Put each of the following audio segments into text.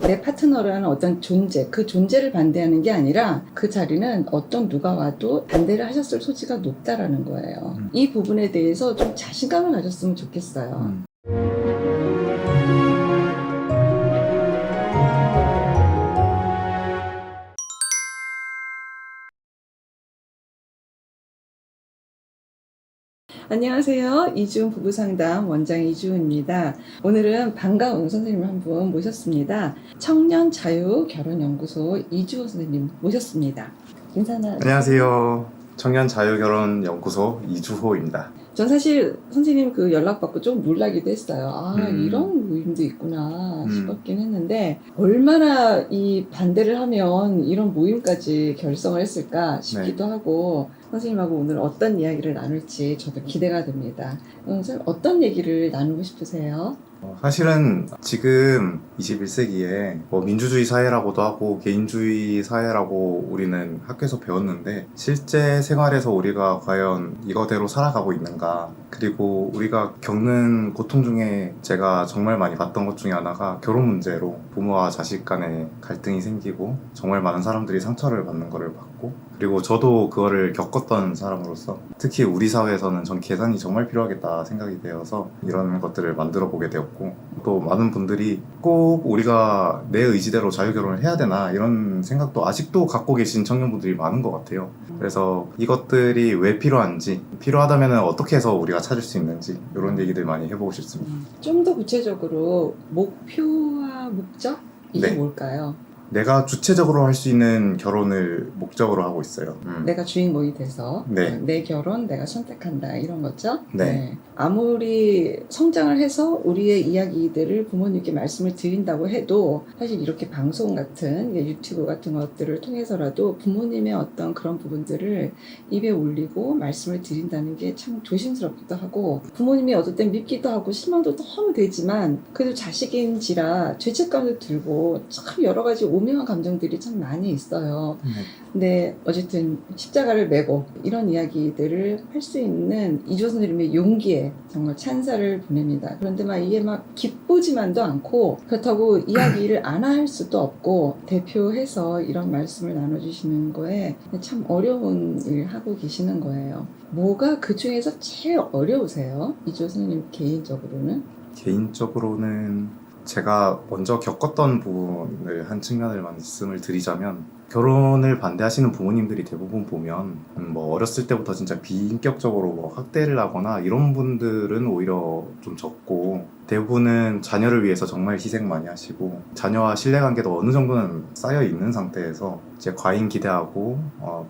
내 파트너라는 어떤 존재, 그 존재를 반대하는 게 아니라 그 자리는 어떤 누가 와도 반대를 하셨을 소지가 높다라는 거예요. 이 부분에 대해서 좀 자신감을 가졌으면 좋겠어요. 안녕하세요. 이주은 부부상담 원장 이주은입니다. 오늘은 반가운 선생님 한 분 모셨습니다. 청년자유결혼연구소 이주호 선생님 모셨습니다. 인사나. 안녕하세요. 청년자유결혼연구소 이주호입니다. 전 사실 선생님 그 연락받고 좀 놀라기도 했어요. 이런 모임도 있구나 싶었긴 했는데 얼마나 이 반대를 하면 이런 모임까지 결성을 했을까 싶기도 하고 선생님하고 오늘 어떤 이야기를 나눌지 저도 기대가 됩니다. 선생님 어떤 얘기를 나누고 싶으세요? 사실은 지금 21세기에 민주주의 사회라고도 하고 개인주의 사회라고 우리는 학교에서 배웠는데 실제 생활에서 우리가 과연 이거대로 살아가고 있는가, 그리고 우리가 겪는 고통 중에 제가 정말 많이 봤던 것 중에 하나가 결혼 문제로 부모와 자식 간에 갈등이 생기고 정말 많은 사람들이 상처를 받는 거를 봤고, 그리고 저도 그거를 겪었던 사람으로서 특히 우리 사회에서는 전 계산이 정말 필요하겠다 생각이 되어서 이런 것들을 만들어 보게 되었고, 또 많은 분들이 꼭 우리가 내 의지대로 자유결혼을 해야 되나 이런 생각도 아직도 갖고 계신 청년분들이 많은 것 같아요. 그래서 이것들이 왜 필요한지, 필요하다면 어떻게 해서 우리가 찾을 수 있는지 이런 얘기들 많이 해보고 싶습니다. 좀 더 구체적으로 목표와 목적? 이게 뭘까요? 내가 주체적으로 할 수 있는 결혼을 목적으로 하고 있어요. 내가 주인공이 돼서 내 결혼 내가 선택한다 이런 거죠. 아무리 성장을 해서 우리의 이야기들을 부모님께 말씀을 드린다고 해도 사실 이렇게 방송 같은 유튜브 같은 것들을 통해서라도 부모님의 어떤 그런 부분들을 입에 올리고 말씀을 드린다는 게 참 조심스럽기도 하고, 부모님이 어떨 땐 밉기도 하고 실망도 너무 되지만 그래도 자식인지라 죄책감도 들고 참 여러 가지 오묘한 감정들이 참 많이 있어요. 근데 어쨌든 십자가를 메고 이런 이야기들을 할 수 있는 이주호 선생님의 용기에 정말 찬사를 보냅니다. 그런데 막 이게 막 기쁘지만도 않고, 그렇다고 이야기를 안 할 수도 없고, 대표해서 이런 말씀을 나눠주시는 거에 참 어려운 일을 하고 계시는 거예요. 뭐가 그 중에서 제일 어려우세요? 이주호 선생님 개인적으로는? 개인적으로는 제가 먼저 겪었던 부분을 한 측면을 말씀을 드리자면, 결혼을 반대하시는 부모님들이 대부분 보면 어렸을 때부터 진짜 비인격적으로 학대를 하거나 이런 분들은 오히려 좀 적고, 대부분은 자녀를 위해서 정말 희생 많이 하시고 자녀와 신뢰관계도 어느 정도는 쌓여 있는 상태에서 이제 과잉 기대하고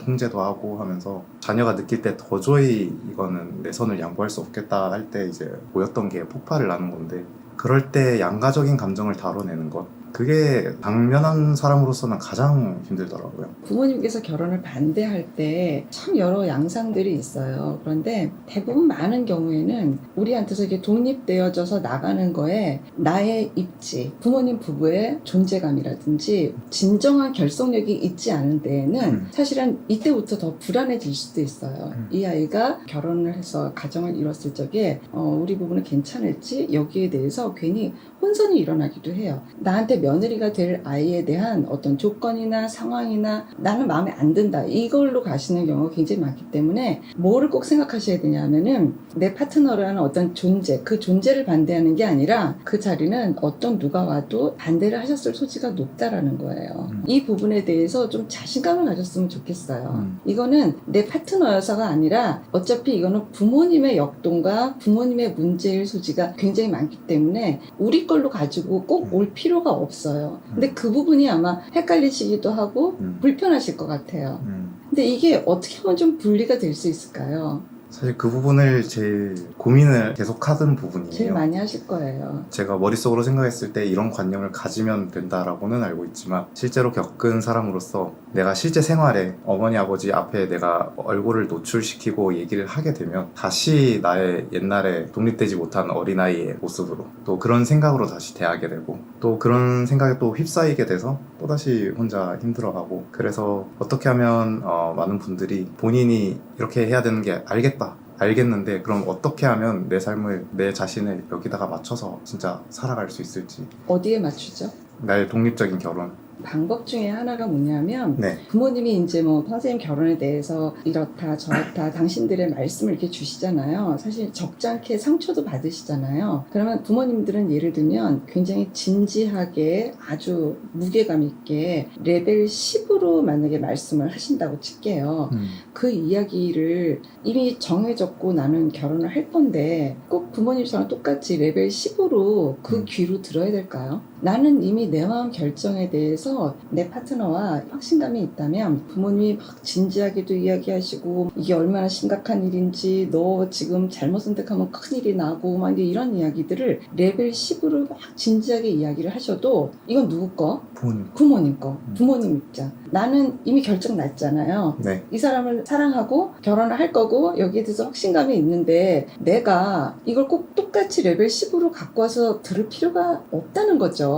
통제도 하고 하면서 자녀가 느낄 때 도저히 이거는 내 선을 양보할 수 없겠다 할 때 이제 보였던 게 폭발을 하는 건데, 그럴 때 양가적인 감정을 다뤄내는 것, 그게 당면한 사람으로서는 가장 힘들더라고요. 부모님께서 결혼을 반대할 때 참 여러 양상들이 있어요. 그런데 대부분 많은 경우에는 우리한테서 이게 독립되어져서 나가는 거에 나의 입지, 부모님 부부의 존재감이라든지 진정한 결속력이 있지 않은 데에는 사실은 이때부터 더 불안해질 수도 있어요. 이 아이가 결혼을 해서 가정을 이뤘을 적에 우리 부부는 괜찮을지, 여기에 대해서 괜히 혼선이 일어나기도 해요. 나한테 며느리가 될 아이에 대한 어떤 조건이나 상황이나 나는 마음에 안 든다, 이걸로 가시는 경우가 굉장히 많기 때문에 뭐를 꼭 생각하셔야 되냐면은 내 파트너라는 어떤 존재, 그 존재를 반대하는 게 아니라 그 자리는 어떤 누가 와도 반대를 하셨을 소지가 높다라는 거예요. 이 부분에 대해서 좀 자신감을 가졌으면 좋겠어요. 이거는 내 파트너여서가 아니라 어차피 이거는 부모님의 역동과 부모님의 문제일 소지가 굉장히 많기 때문에 우리 걸로 가지고 꼭 올 필요가 없어요. 근데 그 부분이 아마 헷갈리시기도 하고 불편하실 것 같아요. 근데 이게 어떻게 하면 좀 분리가 될 수 있을까요? 사실 그 부분을 제일 고민을 계속 하던 부분이에요. 제일 많이 하실 거예요. 제가 머릿속으로 생각했을 때 이런 관념을 가지면 된다라고는 알고 있지만, 실제로 겪은 사람으로서 내가 실제 생활에 어머니 아버지 앞에 내가 얼굴을 노출시키고 얘기를 하게 되면 다시 나의 옛날에 독립되지 못한 어린아이의 모습으로 또 그런 생각으로 다시 대하게 되고, 또 그런 생각에 또 휩싸이게 돼서 또다시 혼자 힘들어하고, 그래서 어떻게 하면 많은 분들이 본인이 이렇게 해야 되는 게 알겠는데 그럼 어떻게 하면 내 삶을, 내 자신을 여기다가 맞춰서 진짜 살아갈 수 있을지. 어디에 맞추죠? 나의 독립적인 결혼. 방법 중에 하나가 뭐냐면 네. 부모님이 이제 뭐 선생님 결혼에 대해서 이렇다 저렇다 당신들의 말씀을 이렇게 주시잖아요. 사실 적잖게 상처도 받으시잖아요. 그러면 부모님들은 예를 들면 굉장히 진지하게 아주 무게감 있게 레벨 10으로 만약에 말씀을 하신다고 칠게요. 그 이야기를 이미 정해졌고 나는 결혼을 할 건데 꼭 부모님처럼 똑같이 레벨 10으로 그 귀로 들어야 될까요? 나는 이미 내 마음 결정에 대해서 내 파트너와 확신감이 있다면 부모님이 막 진지하게도 이야기하시고 이게 얼마나 심각한 일인지 너 지금 잘못 선택하면 큰일이 나고 막 이런 이야기들을 레벨 10으로 막 진지하게 이야기를 하셔도 이건 누구 거? 부모님. 부모님 거. 부모님 입장. 나는 이미 결정 났잖아요. 네. 이 사람을 사랑하고 결혼을 할 거고 여기에 대해서 확신감이 있는데 내가 이걸 꼭 똑같이 레벨 10으로 갖고 와서 들을 필요가 없다는 거죠.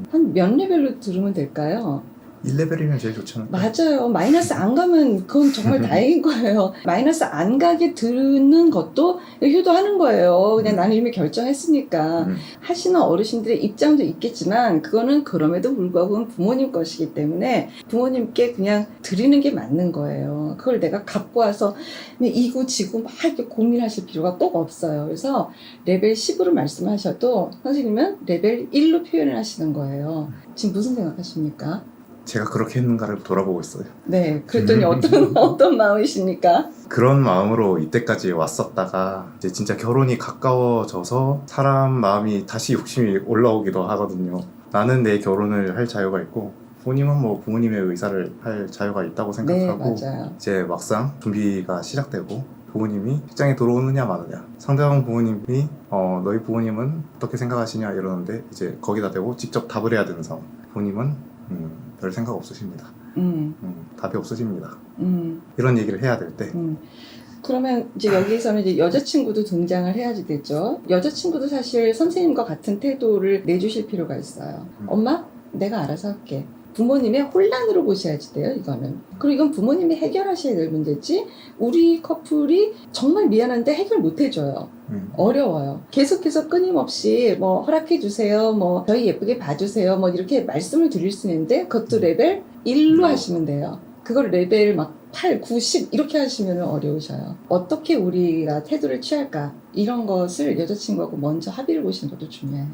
한 몇 레벨로 들으면 될까요? 1레벨이면 제일 좋잖아요. 맞아요. 마이너스 안 가면 그건 정말 다행인 거예요. 마이너스 안 가게 듣는 것도 효도하는 거예요. 그냥 나는 이미 결정했으니까. 하시는 어르신들의 입장도 있겠지만 그거는 그럼에도 불구하고 부모님 것이기 때문에 부모님께 그냥 드리는 게 맞는 거예요. 그걸 내가 갖고 와서 이고지고 막 이렇게 고민하실 필요가 꼭 없어요. 그래서 레벨 10으로 말씀하셔도 선생님은 레벨 1로 표현을 하시는 거예요. 지금 무슨 생각하십니까? 제가 그렇게 했는가를 돌아보고 있어요. 네, 그랬더니 어떤 마음이십니까? 그런 마음으로 이때까지 왔었다가 이제 진짜 결혼이 가까워져서 사람 마음이 다시 욕심이 올라오기도 하거든요. 나는 내 결혼을 할 자유가 있고 부모님은 뭐 부모님의 의사를 할 자유가 있다고 생각하고 네, 맞아요. 이제 막상 준비가 시작되고 부모님이 직장에 들어오느냐 마느냐 상대방 부모님이 너희 부모님은 어떻게 생각하시냐 이러는데 이제 거기다 대고 직접 답을 해야 되는 상황. 부모님은 별 생각 없으십니다. 답이 없으십니다. 이런 얘기를 해야 될 때 그러면 이제 여기에서는 이제 여자친구도 등장을 해야지 되죠. 여자친구도 사실 선생님과 같은 태도를 내주실 필요가 있어요. 엄마, 내가 알아서 할게. 부모님의 혼란으로 보셔야지 돼요, 이거는. 그리고 이건 부모님이 해결하셔야 될 문제지, 우리 커플이 정말 미안한데 해결 못 해줘요. 어려워요. 계속해서 끊임없이 뭐 허락해주세요, 뭐 저희 예쁘게 봐주세요, 뭐 이렇게 말씀을 드릴 수 있는데, 그것도 레벨 1로 하시면 돼요. 그걸 레벨 막 8, 9, 10 이렇게 하시면 어려우셔요. 어떻게 우리가 태도를 취할까? 이런 것을 여자친구하고 먼저 합의를 보시는 것도 중요해요.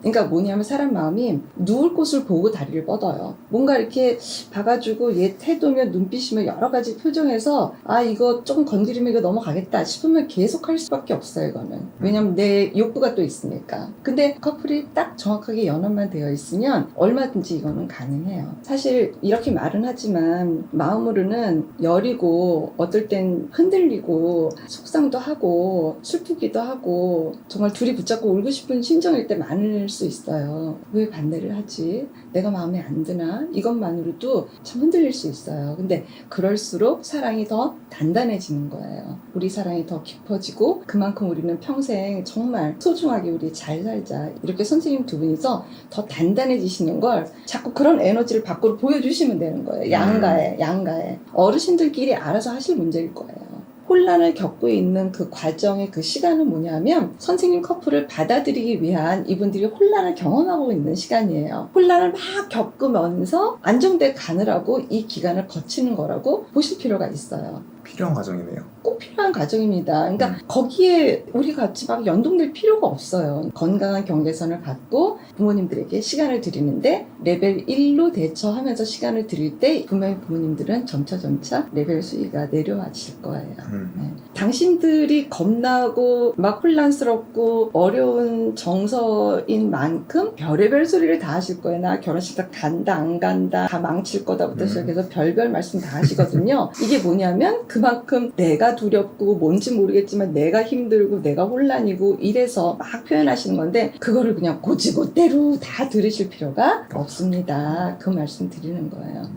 그러니까 뭐냐면 사람 마음이 누울 곳을 보고 다리를 뻗어요. 뭔가 이렇게 봐가지고 얘 태도면 눈빛이면 여러 가지 표정에서 아 이거 조금 건드리면 이거 넘어가겠다 싶으면 계속 할 수밖에 없어요 이거는. 왜냐면 내 욕구가 또 있으니까. 근데 커플이 딱 정확하게 연합만 되어 있으면 얼마든지 이거는 가능해요. 사실 이렇게 말은 하지만 마음으로는 여리고 어떨 땐 흔들리고 속상도 하고 슬프기도 하고 정말 둘이 붙잡고 울고 싶은 심정일 때 많을 수 있어요. 왜 반대를 하지? 내가 마음에 안 드나? 이것만으로도 참 흔들릴 수 있어요. 근데 그럴수록 사랑이 더 단단해지는 거예요. 우리 사랑이 더 깊어지고 그만큼 우리는 평생 정말 소중하게 우리 잘 살자. 이렇게 선생님 두 분이서 더 단단해지시는 걸 자꾸 그런 에너지를 밖으로 보여주시면 되는 거예요. 양가에. 어르신들끼리 알아서 하실 문제일 거예요. 혼란을 겪고 있는 그 과정의 그 시간은 뭐냐면 선생님 커플을 받아들이기 위한 이분들이 혼란을 경험하고 있는 시간이에요. 혼란을 막 겪으면서 안정돼 가느라고 이 기간을 거치는 거라고 보실 필요가 있어요. 필요한 과정이네요. 꼭 필요한 과정입니다. 그러니까 거기에 우리 같이 막 연동될 필요가 없어요. 건강한 경계선을 갖고 부모님들에게 시간을 드리는데 레벨 1로 대처하면서 시간을 드릴 때 분명히 부모님들은 점차 레벨 수위가 내려와질 거예요. 네. 당신들이 겁나고 막 혼란스럽고 어려운 정서인 만큼 별의별 소리를 다 하실 거예요. 나 결혼식 다 간다 안 간다 다 망칠 거다부터 시작해서 별별 말씀 다 하시거든요. 이게 뭐냐면 그만큼 내가 두렵고 뭔지 모르겠지만 내가 힘들고 내가 혼란이고 이래서 막 표현하시는 건데 그거를 그냥 고지고대로 다 들으실 필요가 없습니다. 그 말씀 드리는 거예요.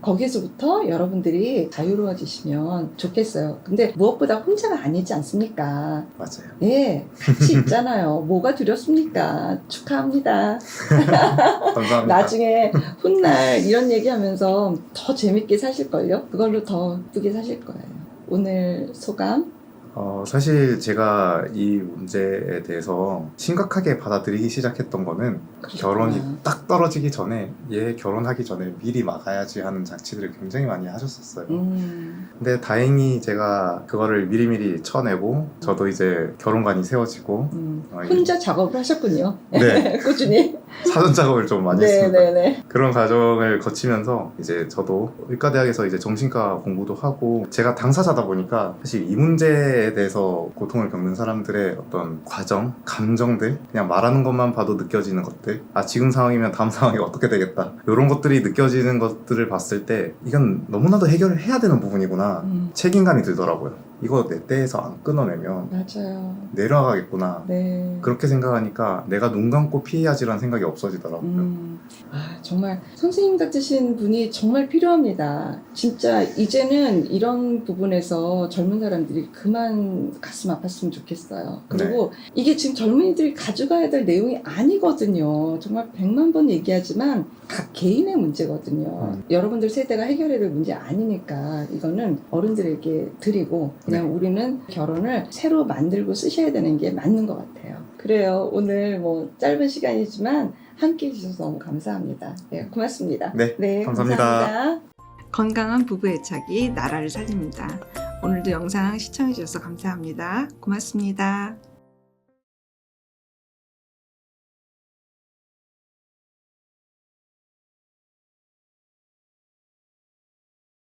거기서부터 여러분들이 자유로워지시면 좋겠어요. 근데 무엇보다 혼자가 아니지 않습니까? 맞아요. 네, 같이 있잖아요. 뭐가 두렵습니까? 축하합니다. 감사합니다. 나중에 훗날 이런 얘기하면서 더 재밌게 사실걸요? 그걸로 더 예쁘게 사실 거예요. 오늘 소감? 사실 제가 이 문제에 대해서 심각하게 받아들이기 시작했던 거는 결혼이 딱 떨어지기 전에 얘 결혼하기 전에 미리 막아야지 하는 장치들을 굉장히 많이 하셨었어요. 근데 다행히 제가 그거를 미리미리 쳐내고 저도 이제 결혼관이 세워지고 혼자 작업을 하셨군요. 네. 꾸준히. 사전 작업을 좀 많이 했습니다. 네네네. 그런 과정을 거치면서 이제 저도 의과대학에서 이제 정신과 공부도 하고 제가 당사자다 보니까 사실 이 문제에 대해서 고통을 겪는 사람들의 어떤 과정, 감정들 그냥 말하는 것만 봐도 느껴지는 것들 지금 상황이면 다음 상황이 어떻게 되겠다 이런 것들이 느껴지는 것들을 봤을 때 이건 너무나도 해결을 해야 되는 부분이구나 책임감이 들더라고요. 이거 내 때에서 안 끊어내면 맞아요. 내려가겠구나. 네. 그렇게 생각하니까 내가 눈 감고 피해야지라는 생각이 없어지더라고요. 정말 선생님 같으신 분이 정말 필요합니다. 진짜 이제는 이런 부분에서 젊은 사람들이 그만 가슴 아팠으면 좋겠어요. 그리고 이게 지금 젊은이들이 가져가야 될 내용이 아니거든요. 정말 100만 번 얘기하지만 각 개인의 문제거든요. 여러분들 세대가 해결해야 될 문제 아니니까 이거는 어른들에게 드리고 그냥 우리는 결혼을 새로 만들고 쓰셔야 되는 게 맞는 것 같아요. 그래요. 오늘 뭐 짧은 시간이지만 함께 해주셔서 너무 감사합니다. 네, 고맙습니다. 네, 감사합니다. 감사합니다. 건강한 부부 애착이 나라를 살립니다. 오늘도 영상 시청해주셔서 감사합니다. 고맙습니다.